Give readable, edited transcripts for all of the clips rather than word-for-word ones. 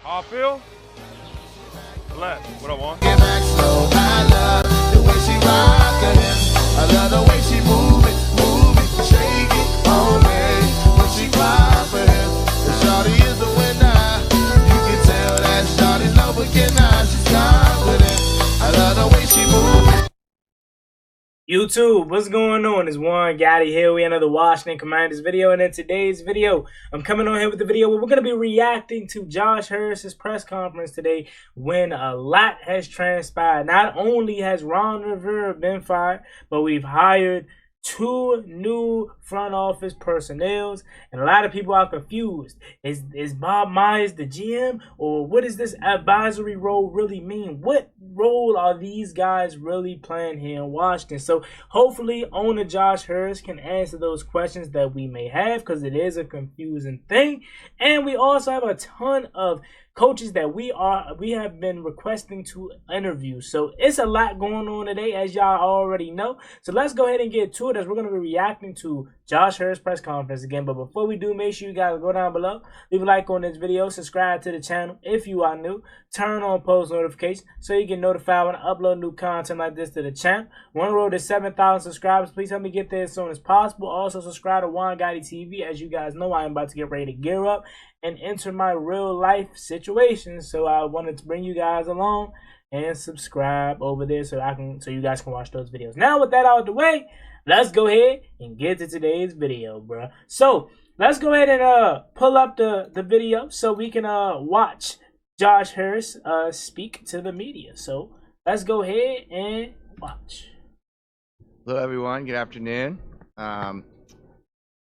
How I feel? Left. What I want? Get back slow. I love the way she rock it. I love the way she move it, shake it on me. When she cry for him, the shawty is the winner. You can tell that shawty's no beginner. She's confident. I love the way she move it. YouTube, what's going on? It's Warren Gotti here. We another Washington Commanders video, and in today's video, I'm coming on here with the video where we're going to be reacting to Josh Harris's press conference today when a lot has transpired. Not only has Ron Rivera been fired, but we've hired 2 new front office personnel, and a lot of people are confused. Is Bob Myers the GM, or what does this advisory role really mean? What role are these guys really playing here in Washington? So hopefully owner Josh Harris can answer those questions that we may have, because it is a confusing thing. And we also have a ton of coaches that we have been requesting to interview. So it's a lot going on today, as y'all already know. So let's go ahead and get to it, as we're going to be reacting to Josh Harris press conference again. But before we do, make sure you guys go down below, leave a like on this video, subscribe to the channel if you are new, turn on post notifications so you get notified when I upload new content like this to the channel. We're on the road to 7,000 subscribers. Please help me get there as soon as possible. Also subscribe to Juan Gotti TV. As you guys know, I am about to get ready to gear up and enter my real life situation. So I wanted to bring you guys along and subscribe over there so you guys can watch those videos. Now with that out of the way, let's go ahead and get to today's video, bro. So let's go ahead and pull up the video so we can watch Josh Harris speak to the media. So let's go ahead and watch. Hello everyone, good afternoon.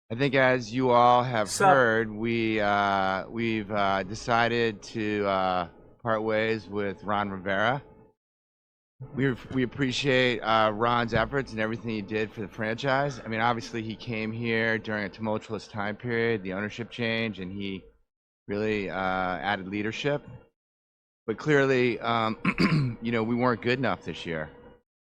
I think as you all have heard, we've decided to part ways with Ron Rivera. We appreciate Ron's efforts and everything he did for the franchise. I mean, obviously he came here during a tumultuous time period, the ownership change, and he really added leadership. But clearly, you know, we weren't good enough this year.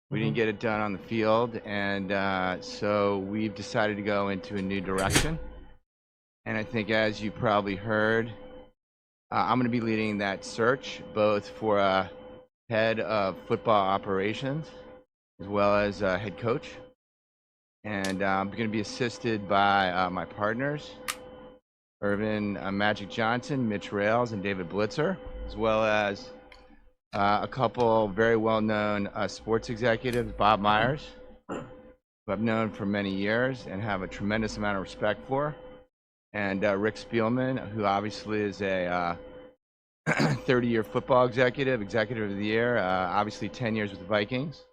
We didn't get it done on the field, and so we've decided to go into a new direction. And I think, as you probably heard, I'm going to be leading that search, both for a head of football operations as well as a head coach. And I'm going to be assisted by my partners, Irvin Magic Johnson, Mitch Rails, and David Blitzer, as well as a couple very well-known sports executives, Bob Myers, who I've known for many years and have a tremendous amount of respect for, and Rick Spielman, who obviously is a 30-year football executive of the year, obviously 10 years with the Vikings.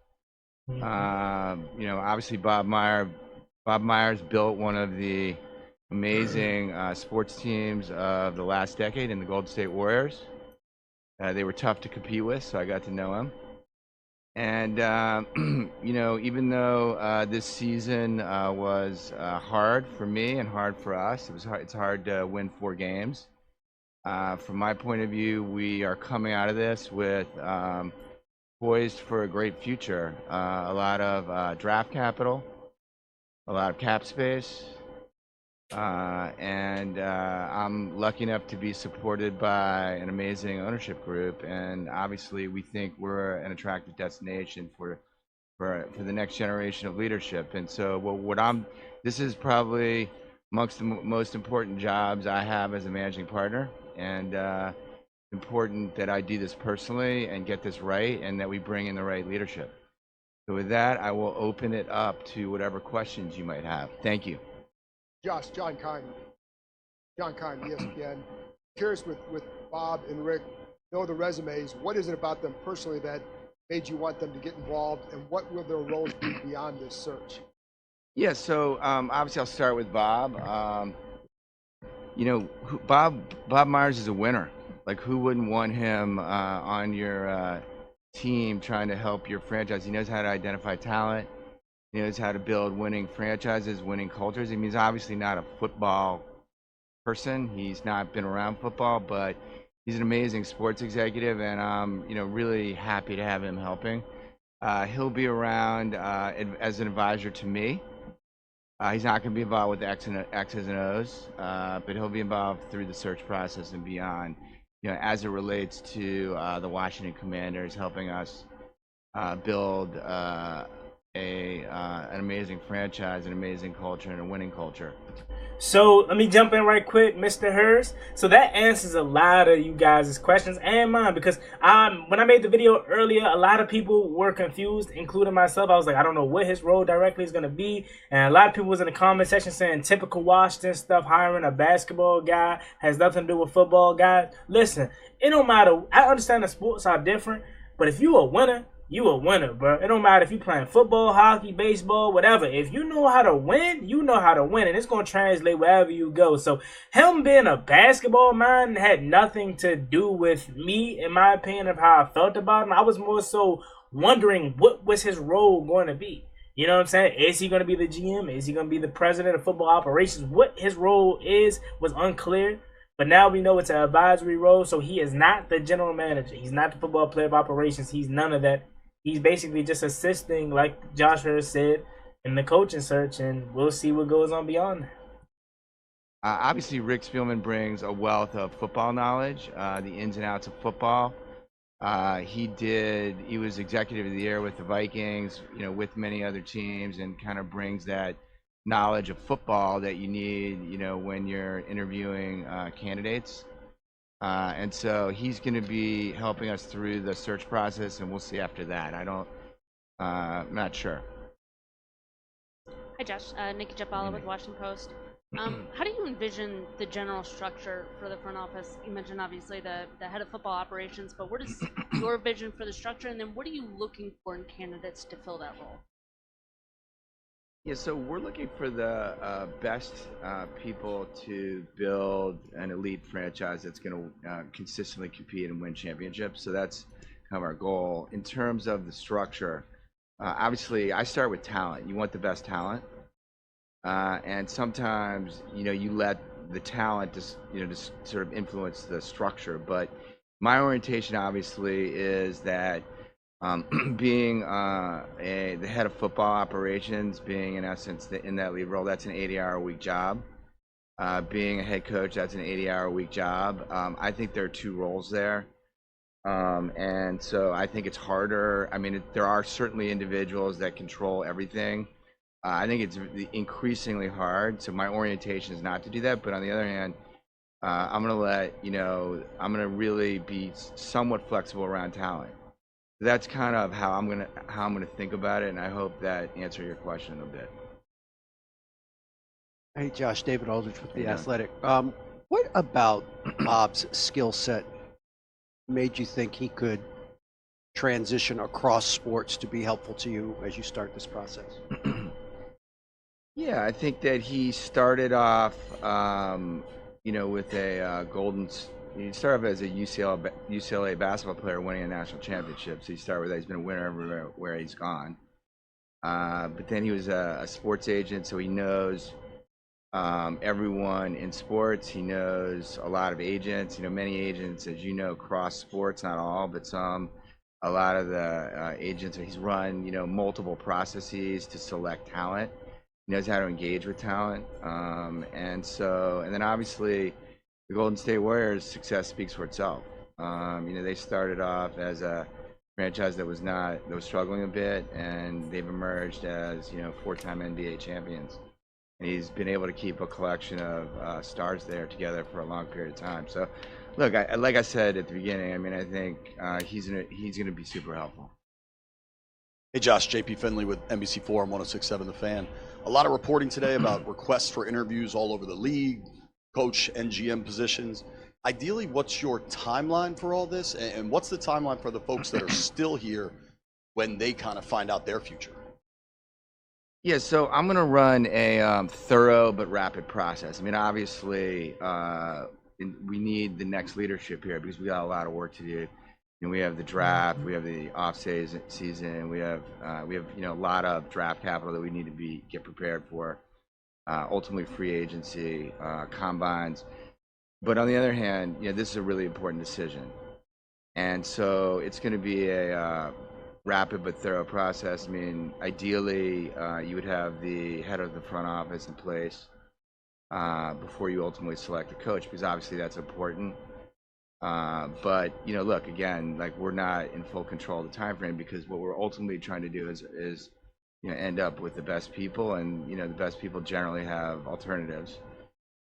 You know, obviously Bob Myers built one of the amazing sports teams of the last decade in the Golden State Warriors. They were tough to compete with, so I got to know him. And, you know, even though this season was hard for me and hard for us, it's hard to win 4 games. From my point of view, we are coming out of this with poised for a great future. A lot of draft capital, a lot of cap space, and I'm lucky enough to be supported by an amazing ownership group, and obviously we think we're an attractive destination for the next generation of leadership. And so this is probably amongst the most important jobs I have as a managing partner, and important that I do this personally and get this right, and that we bring in the right leadership. So with that, I will open it up to whatever questions you might have. Thank you. Josh, John Kine, ESPN. Curious with Bob and Rick, know the resumes. What is it about them personally that made you want them to get involved, and what will their roles be beyond this search? Yeah, so obviously I'll start with Bob. You know, Bob Myers is a winner. Like, who wouldn't want him on your team trying to help your franchise? He knows how to identify talent. He knows how to build winning franchises, winning cultures. I mean, he's obviously not a football person. He's not been around football, but he's an amazing sports executive, and I'm, you know, really happy to have him helping. He'll be around as an advisor to me. He's not going to be involved with the X's and O's, but he'll be involved through the search process and beyond. as it relates to the Washington Commanders, helping us build an amazing franchise, an amazing culture, and a winning culture. So let me jump in right quick, Mr. Hurst. So that answers a lot of you guys' questions and mine, because when I made the video earlier, a lot of people were confused, including myself. I was like, I don't know what his role directly is going to be. And a lot of people was in the comment section saying typical Washington stuff, hiring a basketball guy has nothing to do with football guys. Listen, it don't matter. I understand the sports are different, but if you a winner, you a winner, bro. It don't matter if you playing football, hockey, baseball, whatever. If you know how to win, you know how to win, and it's gonna translate wherever you go. So him being a basketball man had nothing to do with me, in my opinion, of how I felt about him. I was more so wondering what was his role going to be. You know what I'm saying? Is he going to be the GM? Is he going to be the president of football operations? What his role is was unclear. But now we know it's an advisory role, so he is not the general manager. He's not the football player of operations. He's none of that. He's basically just assisting, like Josh Hurst said, in the coaching search, and we'll see what goes on beyond that. Obviously, Rick Spielman brings a wealth of football knowledge, the ins and outs of football. He was executive of the year with the Vikings, with many other teams, and kind of brings that knowledge of football that you need, when you're interviewing candidates. And so he's going to be helping us through the search process, and we'll see after that. I'm not sure. Hi, Josh. Nikki Jabala with Washington Post. How do you envision the general structure for the front office? You mentioned obviously the head of football operations, but what is your vision for the structure, and then what are you looking for in candidates to fill that role? Yeah, so we're looking for the best people to build an elite franchise that's going to consistently compete and win championships. So that's kind of our goal. In terms of the structure, obviously I start with talent. You want the best talent. And sometimes, you let the talent just sort of influence the structure. But my orientation obviously is that being the head of football operations, being in essence in that lead role, that's an 80-hour-a-week job. Being a head coach, that's an 80-hour-a-week job. I think there are two roles there. And so I think it's harder. I mean, there are certainly individuals that control everything. I think it's increasingly hard. So my orientation is not to do that. But on the other hand, I'm going to really be somewhat flexible around talent. That's kind of how I'm gonna think about it, and I hope that answered your question a bit. Hey, Josh, David Aldridge with The Athletic. What about Bob's skill set made you think he could transition across sports to be helpful to you as you start this process? Yeah, I think that he started off, with a he started off as a UCLA basketball player winning a national championship. So he started with that. He's been a winner everywhere where he's gone. But then he was a sports agent, so he knows everyone in sports. He knows a lot of agents. Many agents, as you know, cross sports, not all, but some. A lot of the agents, he's run, multiple processes to select talent. He knows how to engage with talent. And then obviously, the Golden State Warriors' success speaks for itself. They started off as a franchise that was struggling a bit, and they've emerged as 4-time NBA champions. And he's been able to keep a collection of stars there together for a long period of time. So, look, like I said at the beginning, I think he's gonna be super helpful. Hey, Josh, JP Finley with NBC4 and 106.7 The Fan. A lot of reporting today about requests for interviews all over the league, coach and GM positions. Ideally, what's your timeline for all this, and what's the timeline for the folks that are still here when they kind of find out their future? Yeah, so I'm going to run a thorough but rapid process. obviously, we need the next leadership here because we got a lot of work to do. We have the draft, we have the off season, we have a lot of draft capital that we need to get prepared for. Ultimately free agency, combines. But on the other hand, this is a really important decision. And so it's going to be a rapid but thorough process. Ideally, you would have the head of the front office in place before you ultimately select a coach, because obviously that's important. But look, again, like we're not in full control of the time frame because what we're ultimately trying to do is end up with the best people, and the best people generally have alternatives.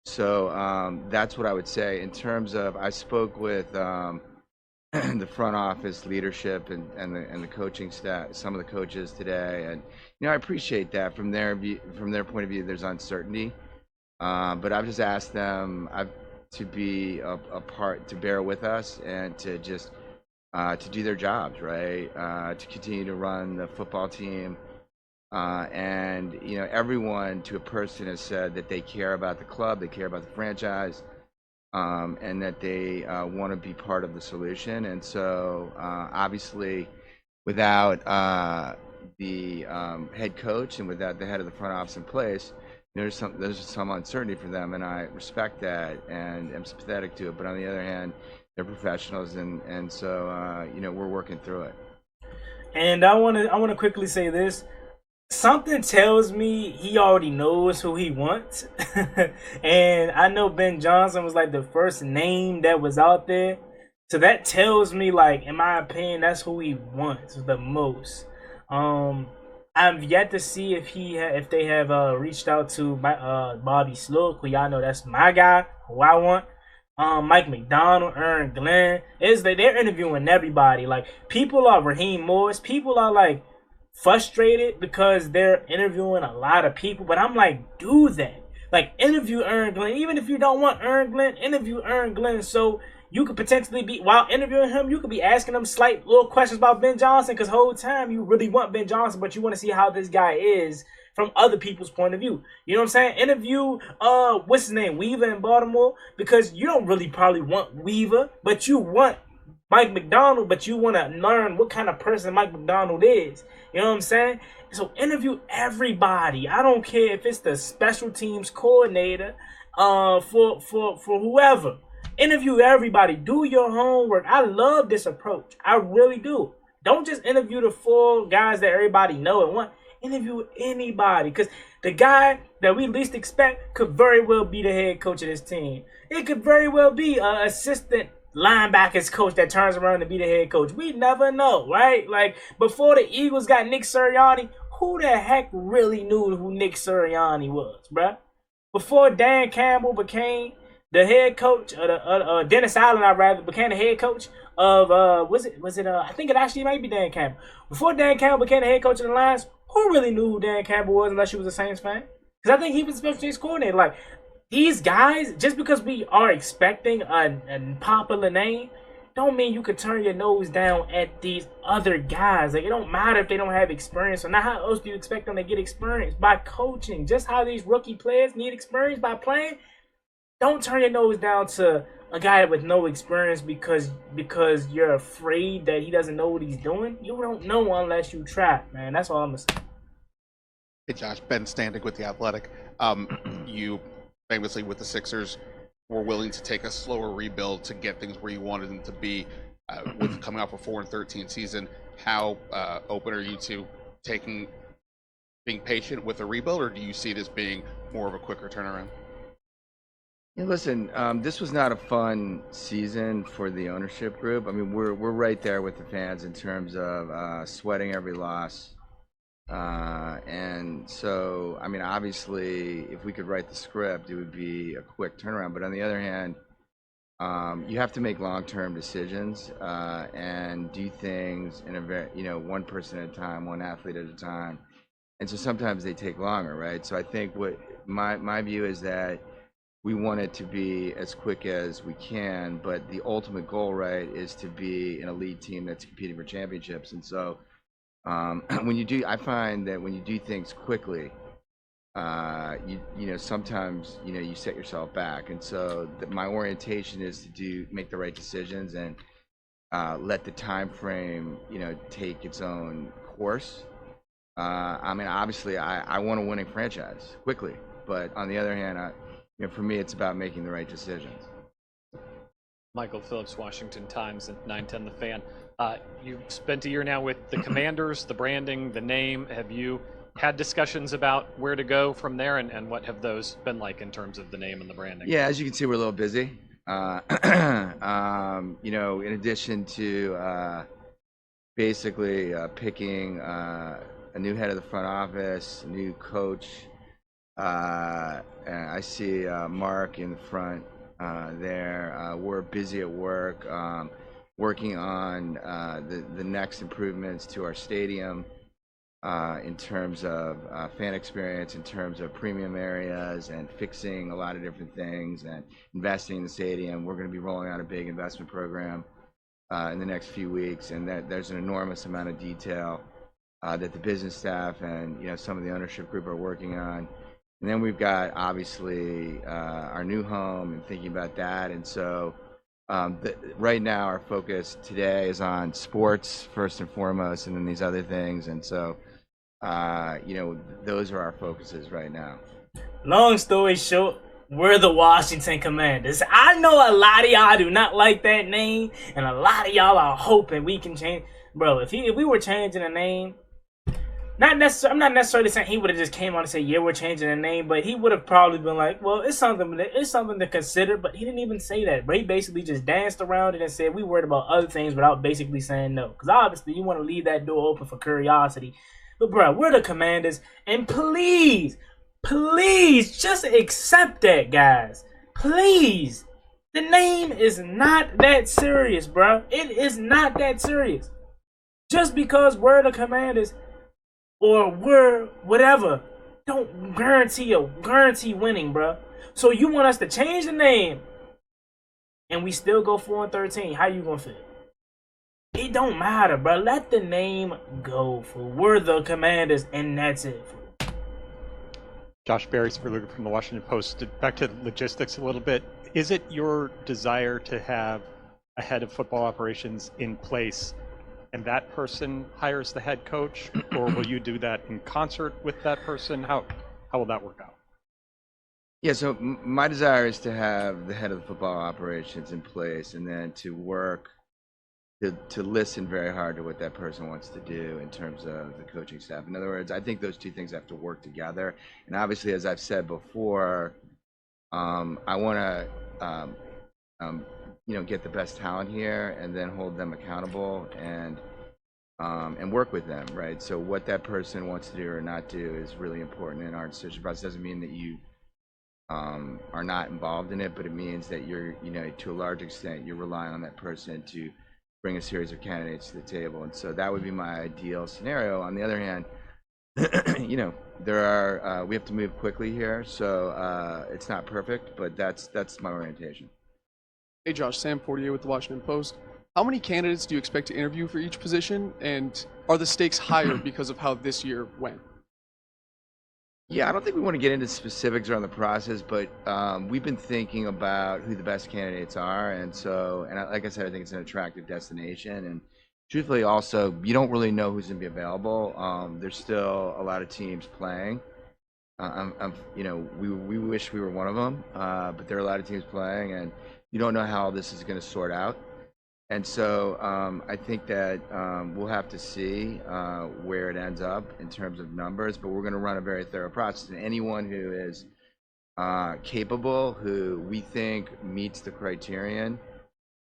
So that's what I would say in terms of. I spoke with the front office leadership and the coaching staff, some of the coaches today, and I appreciate that from their point of view. There's uncertainty, but I've just asked them to be a part, to bear with us, and to just to do their jobs right, to continue to run the football team, and everyone to a person has said that they care about the club, they care about the franchise. And that they want to be part of the solution. And so, obviously, without the head coach and without the head of the front office in place, there's some uncertainty for them, and I respect that and am sympathetic to it. But on the other hand, they're professionals, and so we're working through it. And I want to quickly say this. Something tells me he already knows who he wants. And I know Ben Johnson was like the first name that was out there. So that tells me, like, in my opinion, that's who he wants the most. I've yet to see if they have reached out to Bobby Sloak, who y'all know that's my guy, who I want. Mike McDonald, Aaron Glenn. They're interviewing everybody. Like, people are Raheem Morris. People are like frustrated because they're interviewing a lot of people, but I'm like, do that. Like, interview Aaron Glenn. Even if you don't want Aaron Glenn, interview Aaron Glenn, so you could potentially be, while interviewing him, you could be asking him slight little questions about Ben Johnson, because the whole time you really want Ben Johnson, but you want to see how this guy is from other people's point of view. You know what I'm saying? Interview what's his name, Weaver in Baltimore, because you don't really probably want Weaver, but you want Mike McDonald, but you want to learn what kind of person Mike McDonald is. You know what I'm saying? So interview everybody. I don't care if it's the special teams coordinator, for whoever. Interview everybody. Do your homework. I love this approach. I really do. Don't just interview the 4 guys that everybody know and want. Interview anybody, because the guy that we least expect could very well be the head coach of this team. It could very well be an assistant linebackers coach that turns around to be the head coach. We never know, right? Like, before the Eagles got Nick Sirianni, who the heck really knew who Nick Sirianni was, bruh? Before Dan Campbell became the head coach, Dennis Allen, became the head coach of, I think it actually might be Dan Campbell. Before Dan Campbell became the head coach of the Lions, who really knew who Dan Campbell was unless you was a Saints fan? Because I think he was the special teams coordinator. Like, these guys, just because we are expecting a popular name, don't mean you could turn your nose down at these other guys. Like, it don't matter if they don't have experience or not. How else do you expect them to get experience? By coaching. Just how these rookie players need experience by playing. Don't turn your nose down to a guy with no experience because you're afraid that he doesn't know what he's doing. You don't know unless you try, man. That's all I'm going to say. Hey, Josh. Ben Standig with The Athletic. You famously with the Sixers were willing to take a slower rebuild to get things where you wanted them to be, with coming off a 4-13 season. How open are you to being patient with a rebuild, or do you see this being more of a quicker turnaround? Yeah, listen, this was not a fun season for the ownership group. I mean, we're right there with the fans in terms of sweating every loss. And so, I mean, obviously, if we could write the script, it would be a quick turnaround. But on the other hand, you have to make long-term decisions and do things in a very, one person at a time, one athlete at a time. And so sometimes they take longer, right? So I think what my view is that we want it to be as quick as we can, but the ultimate goal, right, is to be an elite team that's competing for championships. And so, I find that when you do things quickly, sometimes you set yourself back. And so my orientation is to make the right decisions and let the time frame take its own course. I mean, obviously, I want a winning franchise quickly, but on the other hand, for me, it's about making the right decisions. Michael Phillips, Washington Times, and 910 The Fan. You've spent a year now with the Commanders, the branding, the name. Have you had discussions about where to go from there, and what have those been like in terms of the name and the branding? Yeah, as you can see, we're a little busy. you know, in addition to basically picking a new head of the front office, a new coach, and I see Mark in the front there. We're busy at work, working on the next improvements to our stadium in terms of fan experience, in terms of premium areas, and fixing a lot of different things and investing in the stadium. We're going to be rolling out a big investment program in the next few weeks, and there's an enormous amount of detail that the business staff and, you know, some of the ownership group are working on. And then we've got obviously our new home and thinking about that. And so right now our focus today is on sports first and foremost, and then these other things. And so you know, those are our focuses right now. Long story short, we're the Washington Commanders. I know a lot of y'all do not like that name, and a lot of y'all are hoping we can change. Bro, if we were changing the name, I'm not necessarily saying he would have just came on and said, yeah, we're changing the name, but he would have probably been like, well, it's something to consider, but he didn't even say that. Bro, he basically just danced around it and said we worried about other things without basically saying no. Because obviously you want to leave that door open for curiosity. But bro, we're the Commanders, and please just accept that, guys. Please. The name is not that serious, bro. It is not that serious. Just because we're the Commanders or we're whatever, don't guarantee winning, bro. So you want us to change the name and we still go 4-13. How you gonna feel? It don't matter, bro. Let the name go. We're the Commanders, and that's it. Josh Berry from the Washington Post. Back to logistics a little bit. Is it your desire to have a head of football operations in place, and that person hires the head coach, or will you do that in concert with that person? How will that work out? Yeah, so my desire is to have the head of the football operations in place, and then to work to listen very hard to what that person wants to do in terms of the coaching staff. In other words, I think those two things have to work together. And obviously, as I've said before, I want to you know, get the best talent here and then hold them accountable and work with them, right? So what that person wants to do or not do is really important in our decision process. Doesn't mean that you are not involved in it, but it means that you're, you know, to a large extent, you're relying on that person to bring a series of candidates to the table. And so that would be my ideal scenario. On the other hand, you know, there are we have to move quickly here, so it's not perfect, but that's my orientation. Hey Josh, Sam Fortier with the Washington Post. How many candidates do you expect to interview for each position, and are the stakes higher because of how this year went? Yeah, I don't think we want to get into specifics around the process, but we've been thinking about who the best candidates are, and so, like I said, I think it's an attractive destination, and truthfully, also, you don't really know who's going to be available. There's still a lot of teams playing. You know, we wish we were one of them, but there are a lot of teams playing, and you don't know how this is going to sort out. And so I think that we'll have to see where it ends up in terms of numbers, but we're going to run a very thorough process. And anyone who is capable, who we think meets the criterion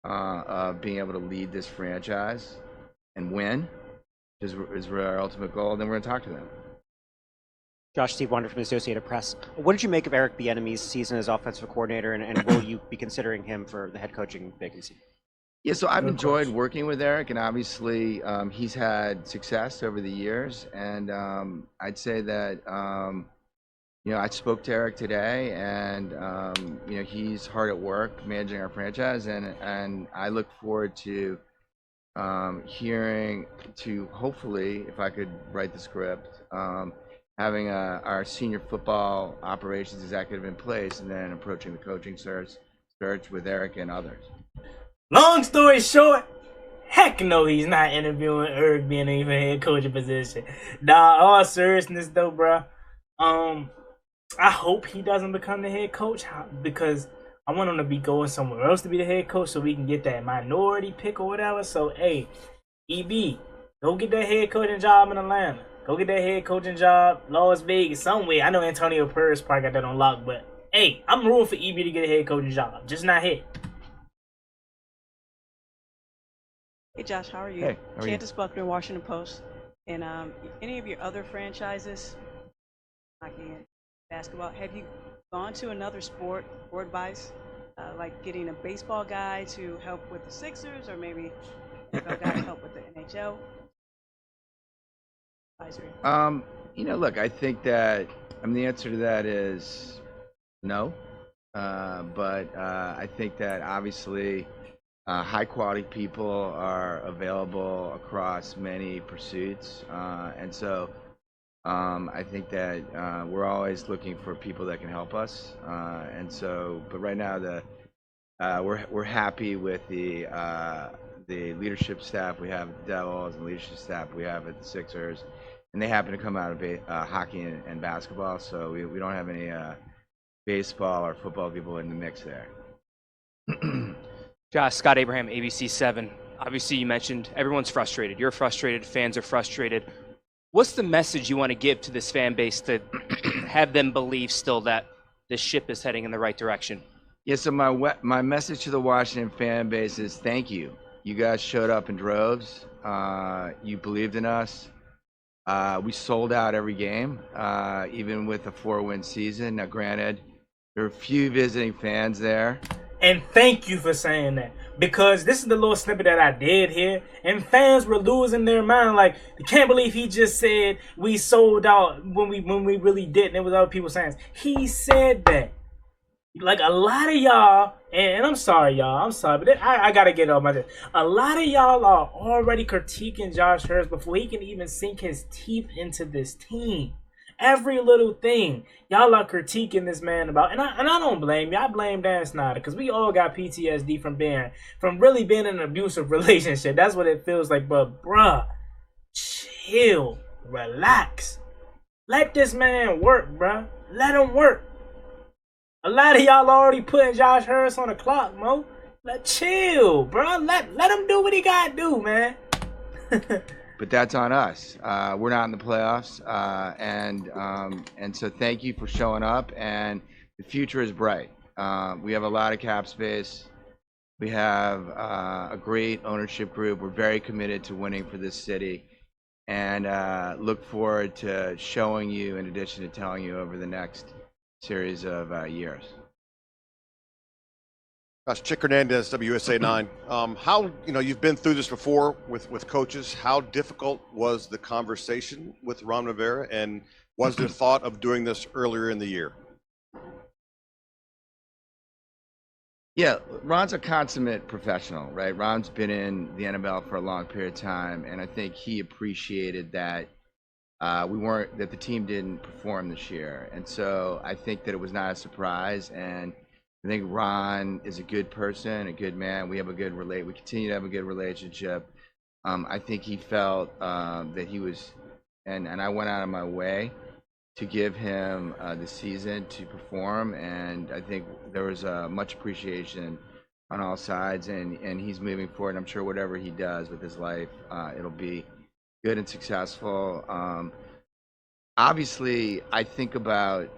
of being able to lead this franchise and win is our ultimate goal, then we're going to talk to them. Josh, Steve Wonder from the Associated Press. What did you make of Eric Bieniemy's season as offensive coordinator, and will you be considering him for the head coaching vacancy? Yeah, so I've enjoyed working with Eric, and obviously he's had success over the years. And I'd say that you know, I spoke to Eric today, and you know, he's hard at work managing our franchise, and I look forward to hopefully, if I could write the script, having our senior football operations executive in place, and then approaching the coaching search with Eric and others. Long story short, heck no, he's not interviewing Eric Bieniemy for head coaching position. Nah, all seriousness though, bro. I hope he doesn't become the head coach because I want him to be going somewhere else to be the head coach so we can get that minority pick or whatever. So, hey, EB, go get that head coaching job in Atlanta. Go get that head coaching job, Las Vegas, somewhere. I know Antonio Perez probably got that on lock, but hey, I'm rooting for EB to get a head coaching job, just not here. Hey Josh, how are you? Hey, how are you? Candace Buckner, Washington Post. And any of your other franchises, hockey and basketball, have you gone to another sport for advice? Like getting a baseball guy to help with the Sixers, or maybe a guy to help with the NHL? Advisory. Look, I think that the answer to that is no. But I think that obviously high quality people are available across many pursuits, and so I think that we're always looking for people that can help us, and so. But right now, we're happy with the leadership staff we have at the Devils and leadership staff we have at the Sixers, and they happen to come out of hockey and basketball, so we don't have any baseball or football people in the mix there. Josh, Scott Abraham, ABC7. Obviously, you mentioned everyone's frustrated. You're frustrated. Fans are frustrated. What's the message you want to give to this fan base to have them believe still that this ship is heading in the right direction? Yeah, so my message to the Washington fan base is thank you. You guys showed up in droves. You believed in us. We sold out every game, even with a 4-win season. Now, granted, there are a few visiting fans there. And thank you for saying that, because this is the little snippet that I did here, and fans were losing their mind. Like, they can't believe he just said we sold out when we really didn't. It was other people saying he said that. Like, a lot of y'all, and I'm sorry, y'all. I'm sorry, but I gotta get off my chest. A lot of y'all are already critiquing Josh Hurst before he can even sink his teeth into this team. Every little thing y'all are critiquing this man about, and I don't blame you. I blame Dan Snyder, because we all got PTSD from really being in an abusive relationship. That's what it feels like. But bruh, chill, relax, let this man work, bruh. Let him work. A lot of y'all already putting Josh Hurst on the clock, Mo. Chill, bruh. Let him do what he gotta do, man. But that's on us. We're not in the playoffs, and so thank you for showing up. And the future is bright. We have a lot of cap space. We have a great ownership group. We're very committed to winning for this city, and look forward to showing you, in addition to telling you, over the next series of years. That's Chick Hernandez, WSA 9. How, you've been through this before with coaches. How difficult was the conversation with Ron Rivera, and was there thought of doing this earlier in the year? Yeah, Ron's a consummate professional, right? Ron's been in the NFL for a long period of time, and I think he appreciated that that the team didn't perform this year, and so I think that it was not a surprise. And I think Ron is a good person, a good man. We continue to have a good relationship. I think he felt that he was, and I went out of my way to give him the season to perform, and I think there was much appreciation on all sides, and he's moving forward. I'm sure whatever he does with his life, it'll be good and successful. Obviously, I think about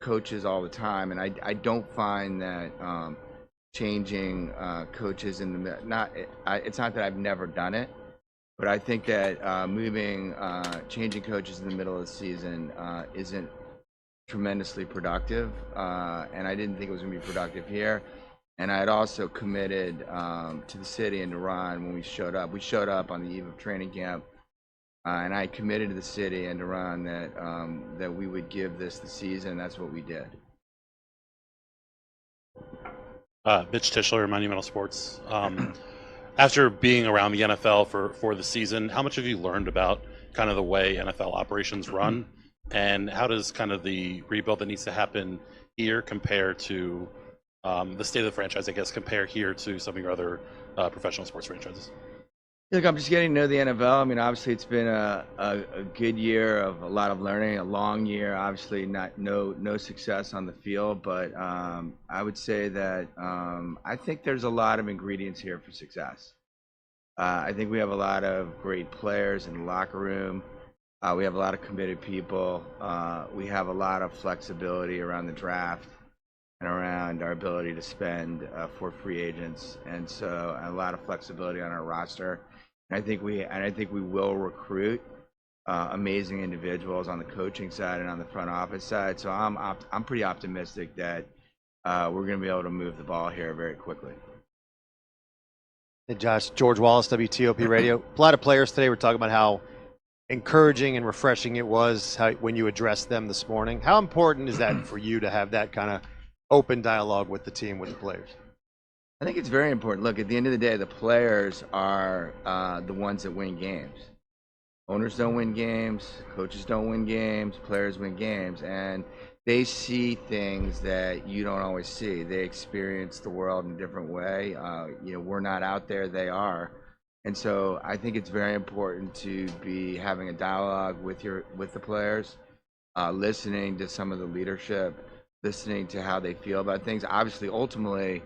coaches all the time, and I don't find that changing coaches in the it's not that I've never done it, but I think that changing coaches in the middle of the season isn't tremendously productive, and I didn't think it was going to be productive here. And I had also committed to the city and to Ron when we showed up. We showed up on the eve of training camp, and I committed to the city and to Ron that we would give this the season. That's what we did. Mitch Tischler, Monumental Sports. After being around the NFL for the season, how much have you learned about kind of the way NFL operations run, and how does kind of the rebuild that needs to happen here compare to the state of the franchise, I guess, compare here to some of your other professional sports franchises? Look, I'm just getting to know the NFL. I mean, obviously, it's been a good year of a lot of learning, a long year. Obviously, no success on the field, but I would say that I think there's a lot of ingredients here for success. I think we have a lot of great players in the locker room. We have a lot of committed people. We have a lot of flexibility around the draft. and around our ability to spend for free agents, and so a lot of flexibility on our roster. And I think we will recruit amazing individuals on the coaching side and on the front office side. So I'm pretty optimistic that we're going to be able to move the ball here very quickly. Hey Josh, George Wallace, WTOP Radio. A lot of players today were talking about how encouraging and refreshing it was when you addressed them this morning. How important is that for you to have that kind of open dialogue with the team, with the players? I think it's very important. Look, at the end of the day, the players are the ones that win games. Owners don't win games, coaches don't win games, players win games, and they see things that you don't always see. They experience the world in a different way. We're not out there, they are. And so I think it's very important to be having a dialogue with the players, listening to some of the leadership, listening to how they feel about things. Obviously, ultimately,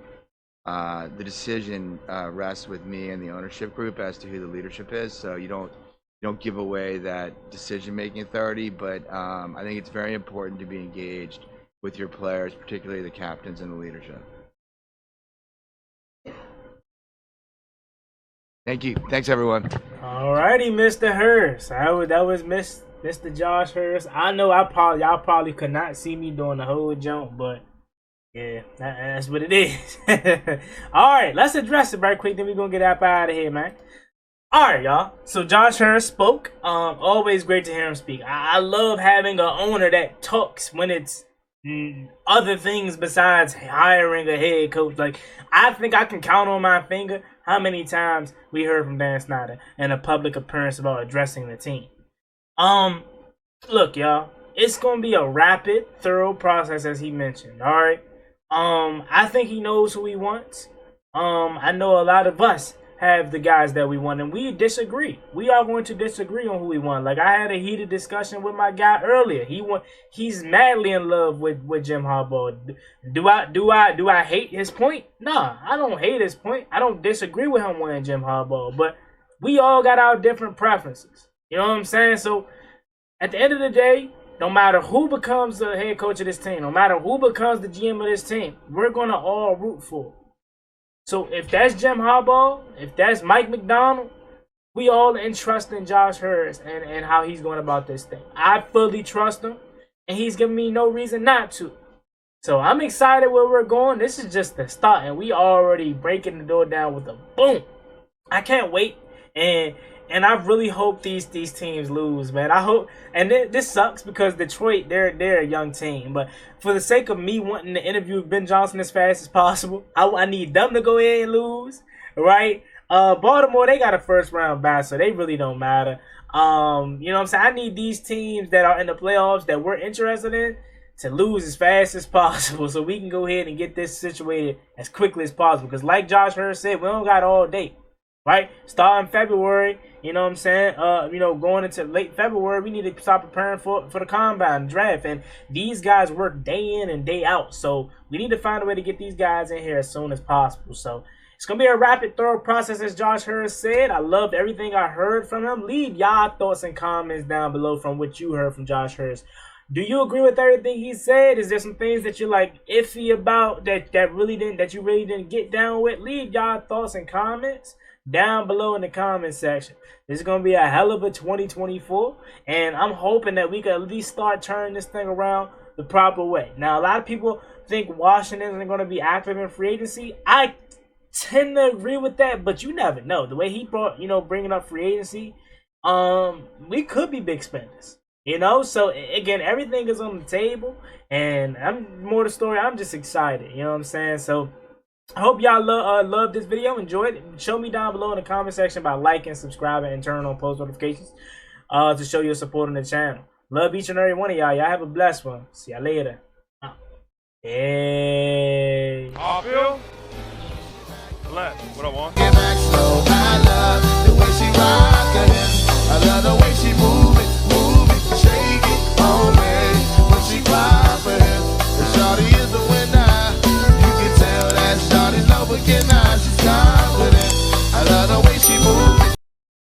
the decision rests with me and the ownership group as to who the leadership is. So you don't give away that decision-making authority, but I think it's very important to be engaged with your players, particularly the captains and the leadership. Thank you. Thanks, everyone. Alrighty, Mr. Hurst. That was Mr. Josh Hurst. I know y'all probably could not see me doing the whole jump, but yeah, that's what it is. Alright, let's address it right quick, then we're going to get up out of here, man. Alright, y'all. So Josh Hurst spoke. Always great to hear him speak. I love having an owner that talks when it's other things besides hiring a head coach. Like, I think I can count on my finger how many times we heard from Dan Snyder in a public appearance about addressing the team. Look, y'all, it's gonna be a rapid, thorough process, as he mentioned. Alright. I think he knows who he wants. I know a lot of us have the guys that we want, and we disagree. We are going to disagree on who we want. Like, I had a heated discussion with my guy earlier. He's madly in love with Jim Harbaugh. Do I hate his point? Nah, I don't hate his point. I don't disagree with him wanting Jim Harbaugh, but we all got our different preferences. You know what I'm saying? So at the end of the day, no matter who becomes the head coach of this team, no matter who becomes the GM of this team, we're gonna all root for it. So if that's Jim Harbaugh, if that's Mike McDonald, we all entrust in Josh Hurst and how he's going about this thing. I fully trust him, and he's giving me no reason not to. So I'm excited where we're going. This is just the start, and we already breaking the door down with a boom. I can't wait, and I really hope these teams lose, man. I hope, and this sucks because Detroit, they're a young team. But for the sake of me wanting to interview Ben Johnson as fast as possible, I need them to go ahead and lose, right? Baltimore, they got a first round bye, so they really don't matter. You know what I'm saying? I need these teams that are in the playoffs that we're interested in to lose as fast as possible, so we can go ahead and get this situated as quickly as possible. Because like Josh Hurst said, we don't got all day. Right? Starting February, you know what I'm saying? Going into late February, we need to start preparing for the combine draft. And these guys work day in and day out. So we need to find a way to get these guys in here as soon as possible. So it's going to be a rapid, thorough process, as Josh Hurst said. I loved everything I heard from him. Leave y'all thoughts and comments down below from what you heard from Josh Hurst. Do you agree with everything he said? Is there some things that you're like iffy about that you really didn't get down with? Leave y'all thoughts and comments down below in the comment section. This is going to be a hell of a 2024, and I'm hoping that we can at least start turning this thing around the proper way. Now, a lot of people think Washington isn't going to be active in free agency. I tend to agree with that, but you never know. The way he brought, bringing up free agency, we could be big spenders. So again, everything is on the table, and more the story, I'm just excited. You know what I'm saying? So I hope y'all love this video, enjoyed it. Show me down below in the comment section by liking, subscribing, and turning on post notifications to show your support on the channel. Love each and every one of y'all. Y'all have a blessed one. See y'all later. Hey. Bill? What I want? Get back slow, I love the way she rides.